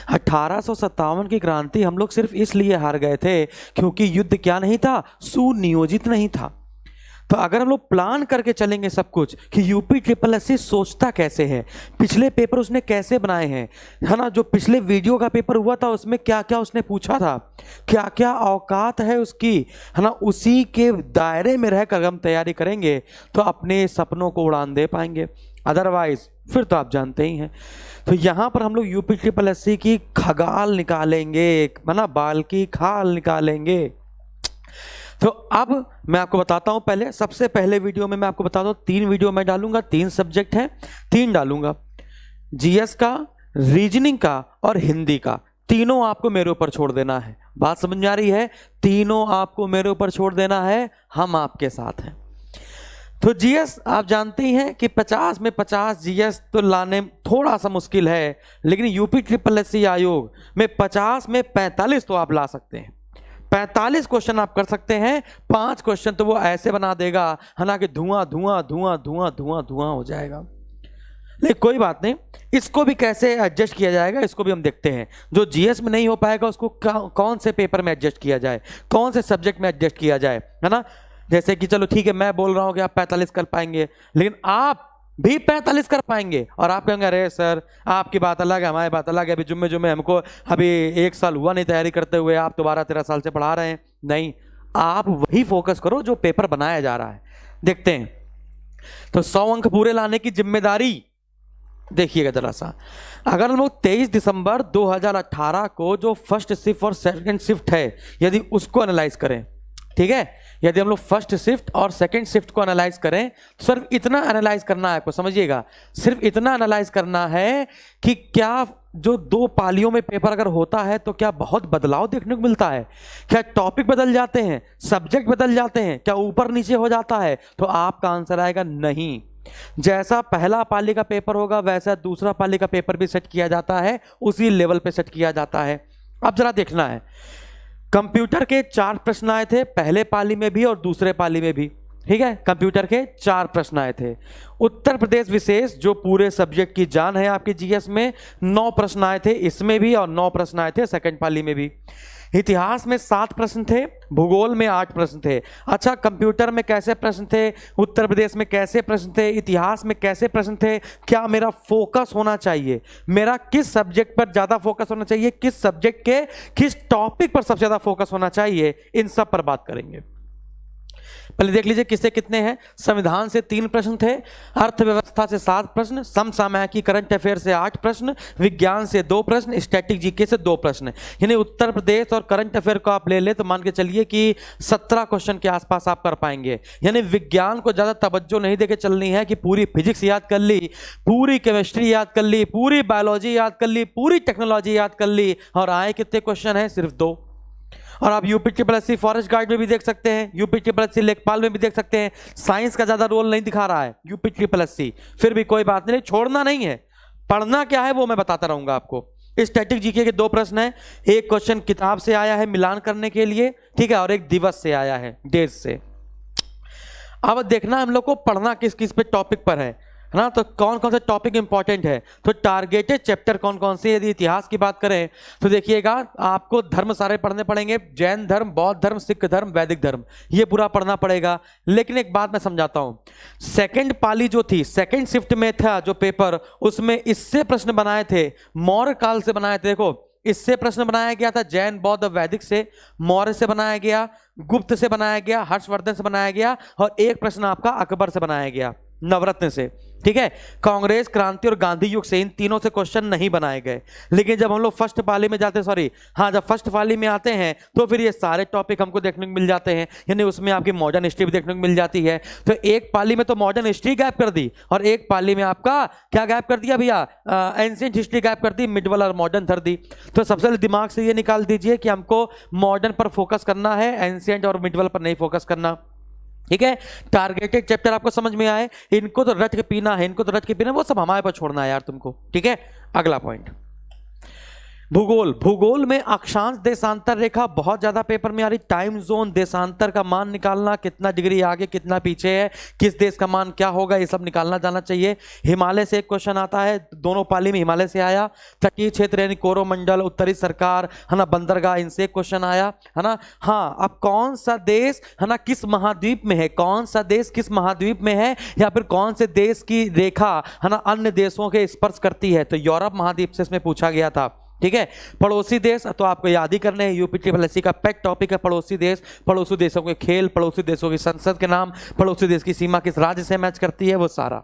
1857 की क्रांति हम लोग सिर्फ इसलिए हार गए थे क्योंकि युद्ध क्या नहीं था, सुनियोजित नहीं था। तो अगर हम लोग प्लान करके चलेंगे सब कुछ कि यूपी ट्रिपल एससी सोचता कैसे है, पिछले पेपर उसने कैसे बनाए हैं, है ना, जो पिछले वीडियो का पेपर हुआ था उसमें क्या क्या उसने पूछा था, क्या क्या औकात है उसकी, है ना, उसी के दायरे में रहकर हम तैयारी करेंगे तो अपने सपनों को उड़ान दे पाएंगे। अदरवाइज फिर तो आप जानते ही हैं। तो यहाँ पर हम लोग यूपी ट्रिपल एससी की खगाल निकालेंगे, है ना, बाल की खाल निकालेंगे। तो अब मैं आपको बताता हूं, पहले सबसे पहले वीडियो में मैं आपको बताता हूं, 3 वीडियो मैं डालूंगा, 3 सब्जेक्ट हैं, 3 डालूंगा, जीएस का, रीजनिंग का और हिंदी का। तीनों आपको मेरे ऊपर छोड़ देना है। बात समझ में आ रही है? तीनों आपको मेरे ऊपर छोड़ देना है, हम आपके साथ हैं। तो जीएस आप जानते ही हैं कि 50 में 50 जीएस तो लाने थोड़ा सा मुश्किल है, लेकिन यूपी ट्रिपल एससी आयोग में 50 में 45 तो आप ला सकते हैं। 45 क्वेश्चन आप कर सकते हैं। 5 क्वेश्चन तो वो ऐसे बना देगा, है ना, कि धुआं धुआं धुआं धुआं धुआं धुआं हो जाएगा। लेकिन कोई बात नहीं, इसको भी कैसे एडजस्ट किया जाएगा इसको भी हम देखते हैं। जो जीएस में नहीं हो पाएगा उसको कौन से पेपर में एडजस्ट किया जाए, कौन से सब्जेक्ट में एडजस्ट किया जाए, है ना। जैसे कि चलो ठीक है, मैं बोल रहा हूं कि आप 45 कर पाएंगे, लेकिन आप भी 45 कर पाएंगे और आप कहेंगे अरे सर आपकी बात अलग है, हमारी बात अलग है, अभी जुम्मे हमको अभी 1 साल हुआ नहीं तैयारी करते हुए, आप तो 12-13 साल से पढ़ा रहे हैं। नहीं, आप वही फोकस करो जो पेपर बनाया जा रहा है। देखते हैं, तो 100 अंक पूरे लाने की जिम्मेदारी देखिएगा जरा सा। अगर हम लोग 23 दिसंबर 2018 को जो फर्स्ट शिफ्ट और सेकंड शिफ्ट है, यदि उसको एनालाइज करें, ठीक है, यदि हम लोग फर्स्ट शिफ्ट और सेकंड शिफ्ट को एनालाइज करें, सिर्फ इतना एनालाइज करना है आपको, समझिएगा, सिर्फ इतना एनालाइज करना है कि क्या जो 2 पालियों में पेपर अगर होता है तो क्या बहुत बदलाव देखने को मिलता है, क्या टॉपिक बदल जाते हैं, सब्जेक्ट बदल जाते हैं, क्या ऊपर नीचे हो जाता है, तो आपका आंसर आएगा नहीं। जैसा पहला पाली का पेपर होगा वैसा दूसरा पाली का पेपर भी सेट किया जाता है, उसी लेवल पे सेट किया जाता है। अब जरा देखना है, कंप्यूटर के 4 प्रश्न आए थे, पहले पाली में भी और दूसरे पाली में भी, ठीक है, कंप्यूटर के 4 प्रश्न आए थे। उत्तर प्रदेश विशेष जो पूरे सब्जेक्ट की जान है आपके जीएस में, 9 प्रश्न आए थे इसमें भी और 9 प्रश्न आए थे सेकंड पाली में भी। इतिहास में 7 प्रश्न थे, भूगोल में 8 प्रश्न थे। अच्छा, कंप्यूटर में कैसे प्रश्न थे, उत्तर प्रदेश में कैसे प्रश्न थे, इतिहास में कैसे प्रश्न थे, क्या मेरा फोकस होना चाहिए, मेरा किस सब्जेक्ट पर ज्यादा फोकस होना चाहिए, किस सब्जेक्ट के किस टॉपिक पर सबसे ज्यादा फोकस होना चाहिए, इन सब पर बात करेंगे। पहले देख लीजिए किससे कितने हैं। संविधान से 3 प्रश्न थे, अर्थव्यवस्था से 7 प्रश्न, समसामयिकी करंट अफेयर से 8 प्रश्न, विज्ञान से 2 प्रश्न, स्टैटिक जीके से 2 प्रश्न। यानी उत्तर प्रदेश और करंट अफेयर को आप ले ले तो मान के चलिए कि 17 क्वेश्चन के आसपास आप कर पाएंगे। यानी विज्ञान को ज्यादा तवज्जो नहीं देके चलनी है कि पूरी फिजिक्स याद कर ली, पूरी केमिस्ट्री याद कर ली, पूरी बायोलॉजी याद कर ली, पूरी टेक्नोलॉजी याद कर ली, और आए कितने क्वेश्चन हैं, सिर्फ 2। और आप UP triple SC forest guard में भी देख सकते हैं, यूपी ट्रिपल एससी लेखपाल में भी देख सकते हैं, साइंस का ज्यादा रोल नहीं दिखा रहा है यूपी ट्रिपल एससी। फिर भी कोई बात नहीं, छोड़ना नहीं है, पढ़ना क्या है वो मैं बताता रहूंगा आपको। स्टैटिक जीके के 2 प्रश्न है, एक क्वेश्चन किताब से आया है मिलान करने के लिए, ठीक है, और एक दिवस से आया है, डेज से। अब देखना हम लोग को पढ़ना किस किस पे टॉपिक पर है ना, तो कौन कौन से टॉपिक इंपॉर्टेंट है। तो टारगेटेड चैप्टर कौन कौन से, यदि इतिहास की बात करें तो देखिएगा आपको धर्म सारे पढ़ने पड़ेंगे, जैन धर्म, बौद्ध धर्म, सिख धर्म, वैदिक धर्म, ये पूरा पढ़ना पड़ेगा। लेकिन एक बात मैं समझाता हूं, सेकंड पाली जो थी, सेकंड शिफ्ट में था जो पेपर, उसमें इससे प्रश्न बनाए थे, मौर्य काल से बनाए थे। देखो इससे प्रश्न बनाया गया था जैन, बौद्ध, वैदिक से, मौर्य से बनाया गया, गुप्त से बनाया गया, हर्षवर्धन से बनाया गया, और एक प्रश्न आपका अकबर से बनाया गया, नवरत्न से, ठीक है। कांग्रेस, क्रांति और गांधी युग से इन तीनों से क्वेश्चन नहीं बनाए गए। लेकिन जब हम लोग फर्स्ट पाली में जाते, जब फर्स्ट पाली में आते हैं तो फिर ये सारे टॉपिक हमको देखने को मिल जाते हैं। यानी उसमें आपकी मॉडर्न हिस्ट्री भी देखने को मिल जाती है। तो एक पाली में तो मॉडर्न हिस्ट्री गैप कर दी, और एक पाली में आपका क्या गैप कर दिया भैया, एंशिएंट हिस्ट्री गैप कर दी, मिडवल और मॉडर्न कर दी। तो सबसे पहले दिमाग से ये निकाल दीजिए कि हमको मॉडर्न पर फोकस करना है, एंशिएंट और मिडवल पर नहीं फोकस करना, ठीक है। टारगेटेड चैप्टर आपको समझ में आए, इनको तो रट के पीना है, इनको तो रट के पीना, वो सब हमारे पर छोड़ना है यार तुमको, ठीक है। अगला पॉइंट, भूगोल, भूगोल में अक्षांश देशांतर रेखा बहुत ज्यादा पेपर में आ रही। टाइम जोन, देशांतर का मान निकालना, कितना डिग्री आगे कितना पीछे है, किस देश का मान क्या होगा, ये सब निकालना जाना चाहिए। हिमालय से एक क्वेश्चन आता है, दोनों पाली में हिमालय से आया। तटीय क्षेत्र यानी कोरोमंडल, उत्तरी सरकार, है ना, बंदरगाह, इनसे एक क्वेश्चन आया, है ना। हाँ, अब कौन सा देश, है ना, किस महाद्वीप में है, कौन सा देश किस महाद्वीप में है, या फिर कौन से देश की रेखा, है ना, अन्य देशों के स्पर्श करती है, तो यूरोप महाद्वीप से इसमें पूछा गया था। ठीक है। पड़ोसी देश तो आपको याद ही करने हैं, यूपी ट्रिपल एससी का पेट टॉपिक है पड़ोसी देश। पड़ोसी देशों के खेल, पड़ोसी देशों की संसद के नाम, पड़ोसी देश की सीमा किस राज्य से मैच करती है, वो सारा।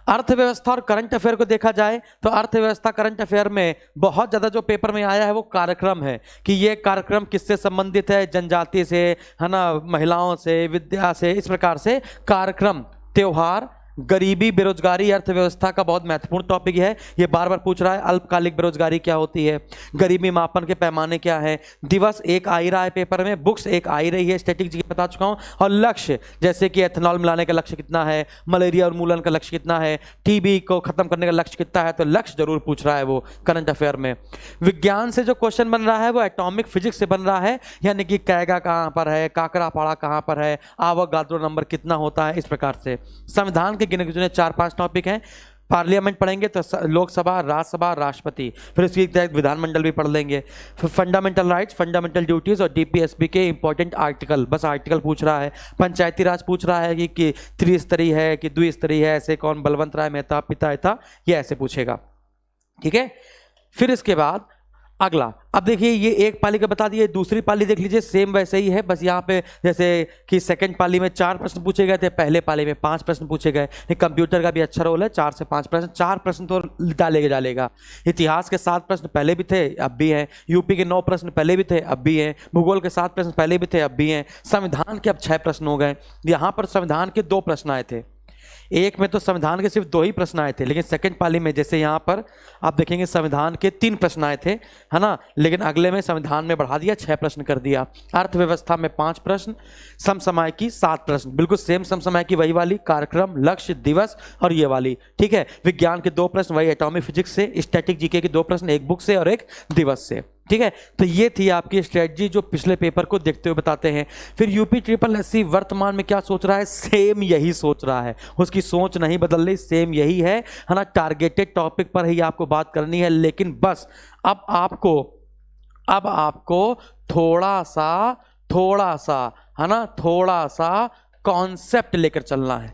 अर्थव्यवस्था और करंट अफेयर को देखा जाए तो अर्थव्यवस्था करंट अफेयर में बहुत ज्यादा जो पेपर में आया है वो कार्यक्रम है, कि ये कार्यक्रम किससे संबंधित है, जनजाति से, है ना, महिलाओं से, विद्या से, इस प्रकार से कार्यक्रम। त्योहार, गरीबी, बेरोजगारी अर्थव्यवस्था का बहुत महत्वपूर्ण टॉपिक है, ये बार बार पूछ रहा है। अल्पकालिक बेरोजगारी क्या होती है, गरीबी मापन के पैमाने क्या है, दिवस एक आ ही रहा है पेपर में, बुक्स एक आ ही रही है, स्टैटिस्टिक्स जी बता चुका हूं, और लक्ष्य जैसे कि एथेनॉल मिलाने का लक्ष्य कितना है, मलेरिया उन्मूलन का लक्ष्य कितना है, टीबी को खत्म करने का लक्ष्य कितना है, तो लक्ष्य जरूर पूछ रहा है वो करंट अफेयर में। विज्ञान से जो क्वेश्चन बन रहा है वो एटॉमिक फिजिक्स से बन रहा है, यानी कि कैगा कहाँ पर है, काकरापाड़ा कहाँ पर है, आवोगाड्रो नंबर कितना होता है, इस प्रकार से। संविधान के गिने चुने 4-5 टॉपिक हैं। पार्लियामेंट पढ़ेंगे तो लोकसभा, राज्यसभा, राष्ट्रपति, फिर उसकी विधानमंडल भी पढ़ लेंगे। फिर फंडामेंटल राइट्स, फंडामेंटल ड्यूटीज और डीपीएसपी के इंपॉर्टेंट आर्टिकल, बस आर्टिकल पूछ रहा है। पंचायती राज पूछ रहा है कि त्रिस्तरीय है कि द्विस्तरीय है, ऐसे कौन, बलवंत राय मेहता, पिता, ये ऐसे पूछेगा। ठीक है। फिर इसके बाद अगला, अब देखिए ये एक पाली का बता दिए, दूसरी पाली देख लीजिए, सेम वैसे ही है, बस यहाँ पे जैसे कि सेकंड पाली में 4 प्रश्न पूछे गए थे, पहले पाली में 5 प्रश्न पूछे गए। कंप्यूटर का भी अच्छा रोल है, 4 से 5 प्रश्न, 4 प्रश्न तो डालेगा। इतिहास के 7 प्रश्न पहले भी थे, अब भी हैं। यूपी के 9 प्रश्न पहले भी थे, अब भी हैं। भूगोल के 7 प्रश्न पहले भी थे, अब भी हैं। संविधान के अब 6 प्रश्न हो गए। यहाँ पर संविधान के 2 प्रश्न आए थे, एक में तो संविधान के सिर्फ 2 ही प्रश्न आए थे, लेकिन सेकंड पाली में जैसे यहाँ पर आप देखेंगे संविधान के 3 प्रश्न आए थे, है ना, लेकिन अगले में संविधान में बढ़ा दिया, 6 प्रश्न कर दिया। अर्थव्यवस्था में 5 प्रश्न, समसामयिकी 7 प्रश्न, बिल्कुल सेम समसामयिकी वही वाली, कार्यक्रम, लक्ष्य, दिवस और ये वाली। ठीक है। विज्ञान के 2 प्रश्न वही एटॉमिक फिजिक्स से, स्टैटिक जीके के 2 प्रश्न, एक बुक से और एक दिवस से। ठीक है। तो ये थी आपकी स्ट्रेटजी जो पिछले पेपर को देखते हुए बताते हैं। फिर यूपी ट्रिपल एससी वर्तमान में क्या सोच रहा है, सेम यही सोच रहा है, उसकी सोच नहीं बदल रही, सेम यही है ना। टारगेटेड टॉपिक पर ही आपको बात करनी है, लेकिन बस अब आपको थोड़ा सा है ना, थोड़ा सा कॉन्सेप्ट लेकर चलना है।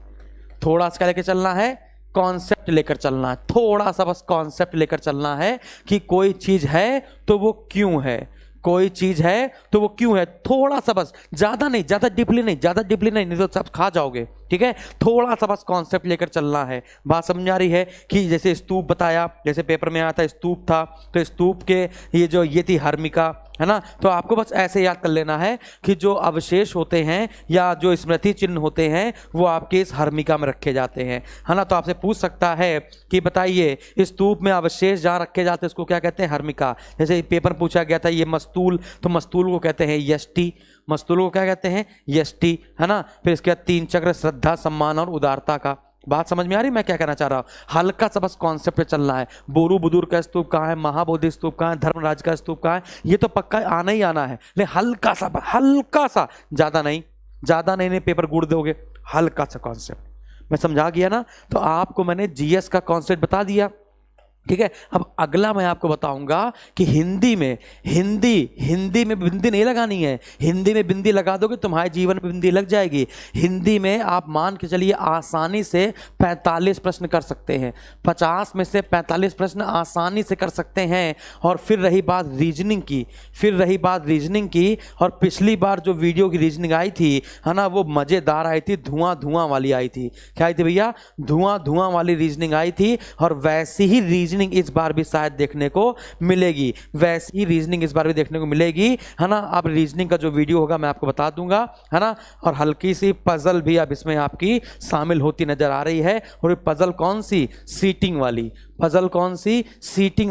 थोड़ा सा लेकर चलना है, कॉन्सेप्ट लेकर चलना है, थोड़ा सा बस कॉन्सेप्ट लेकर चलना है कि कोई चीज है तो वो क्यों है, कोई चीज है तो वो क्यों है, थोड़ा सा बस, ज्यादा नहीं, ज्यादा डीपली नहीं तो सब खा जाओगे। ठीक है। थोड़ा सा बस कॉन्सेप्ट लेकर चलना है। बात समझ आ रही है कि जैसे स्तूप बताया, जैसे पेपर में आया था स्तूप था, तो स्तूप के ये थी हर्मिका, है ना, तो आपको बस ऐसे याद कर लेना है कि जो अवशेष होते हैं या जो स्मृति चिन्ह होते हैं वो आपके इस हर्मिका में रखे जाते हैं, है ना। तो आपसे पूछ सकता है कि बताइए स्तूप में अवशेष जहाँ रखे जाते हैं उसको क्या कहते हैं, हर्मिका। जैसे पेपर पूछा गया था ये मस्तूल, तो मस्तूल को कहते हैं यष्टि, मस्तूल को क्या कहते हैं, यष्टि, है ना। फिर इसके बाद 3 चक्र, श्रद्धा, सम्मान और उदारता का। बात समझ में आ रही मैं क्या कहना चाह रहा हूँ, हल्का सा बस कॉन्सेप्ट पे चलना है। बोरू बुदुर का स्तूप कहाँ है, महाबोधि स्तूप कहाँ है, धर्मराज का स्तूप कहाँ है, ये तो पक्का आना ही आना है, लेकिन हल्का सा, ज्यादा नहीं पेपर गुड़ दोगे, हल्का सा कॉन्सेप्ट। मैं समझा गया ना। तो आपको मैंने जीएस का कॉन्सेप्ट बता दिया। ठीक है। अब अगला मैं आपको बताऊंगा कि हिंदी में बिंदी नहीं लगानी है, हिंदी में बिंदी लगा दोगे तुम्हारे जीवन में बिंदी लग जाएगी। हिंदी में आप मान के चलिए आसानी से 45 प्रश्न कर सकते हैं, 50 में से 45 प्रश्न आसानी से कर सकते हैं। और फिर रही बात रीजनिंग की, और पिछली बार जो वीडियो की रीजनिंग आई थी, है ना, वो मजेदार आई थी, धुआं वाली आई थी। क्या आई थी भैया, धुआं वाली रीजनिंग आई थी। और वैसी ही रीजनिंग इस बार भी शायद देखने को मिलेगी, है ना। अब रीजनिंग का जो वीडियो होगा मैं आपको बता दूंगा, है ना। और हल्की सी पजल भी अब इसमें आपकी शामिल होती नजर आ रही है। और ये पजल कौन सी, सीटिंग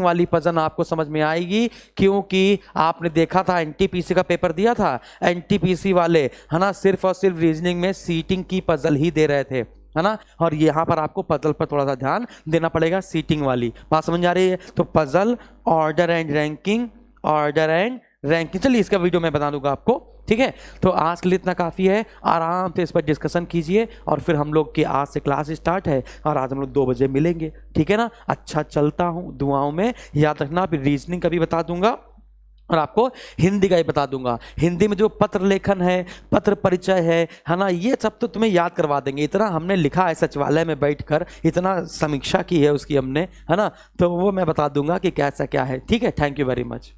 वाली पजल आपको समझ में आएगी, क्योंकि आपने देखा था एनटीपीसी का पेपर दिया था, एनटीपीसी वाले, है ना, सिर्फ और सिर्फ रीजनिंग में सीटिंग की पजल ही दे रहे थे। है ना। और यहाँ पर आपको पजल पर थोड़ा सा ध्यान देना पड़ेगा, सीटिंग वाली बात समझ आ रही है। तो puzzle, order and ranking, order and ranking, चलिए इसका वीडियो मैं बता दूंगा आपको, ठीक है। तो आज के लिए इतना काफ़ी है, आराम से इस पर डिस्कशन कीजिए और फिर हम लोग की आज से क्लास स्टार्ट है और आज हम लोग 2 बजे मिलेंगे, ठीक है ना। अच्छा चलता हूँ, दुआओं में याद रखना। फिर रीजनिंग का भी बता दूंगा और आपको हिंदी का ही बता दूंगा। हिंदी में जो पत्र लेखन है, पत्र परिचय है ना, ये सब तो तुम्हें याद करवा देंगे। इतना हमने लिखा है सचिवालय में बैठकर, इतना समीक्षा की है उसकी हमने, है ना, तो वो मैं बता दूंगा कि कैसा क्या है, ठीक है। Thank you very much.